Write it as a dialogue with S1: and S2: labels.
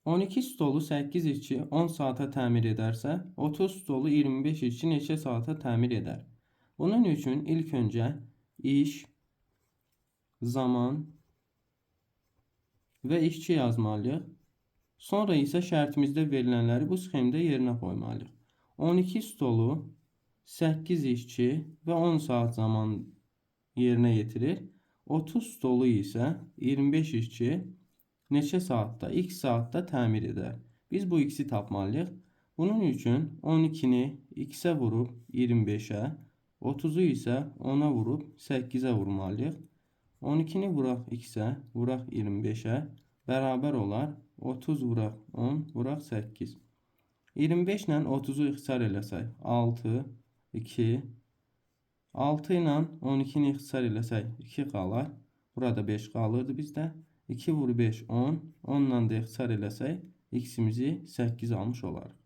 S1: 12 stolu 8 işçi 10 saata təmir edərsə, 30 stolu 25 işçi neçə saata təmir edər? Bunun üçün ilk öncə iş, zaman və işçi yazmalıyıq. Sonra isə şərtimizdə verilənləri bu sxemdə yerinə qoymalıyıq. 12 stolu 8 işçi və 10 saat zaman yerinə yetirir. 30 stolu isə 25 işçi neçə saatda, x saatda təmir edər. Biz bu x'i tapmalıyıq. Bunun üçün 12-ni x-ə vurub 25-ə, 30-u isə 10-a vurub 8-ə vurmalıyıq. 12-ni vuraq x-ə, vuraq 25-ə, bərabər olar 30 vuraq 10, vuraq 8. 25 ilə 30-u ixtisar eləsək 6, 2, 6 ilə 12-ni ixtisar eləsək 2 qalar. Burada 5 qalırdı bizdə. 2 vur 5, 10. 10 ilə də ixtisar eləsək, x-imizi 8 almış olarıq.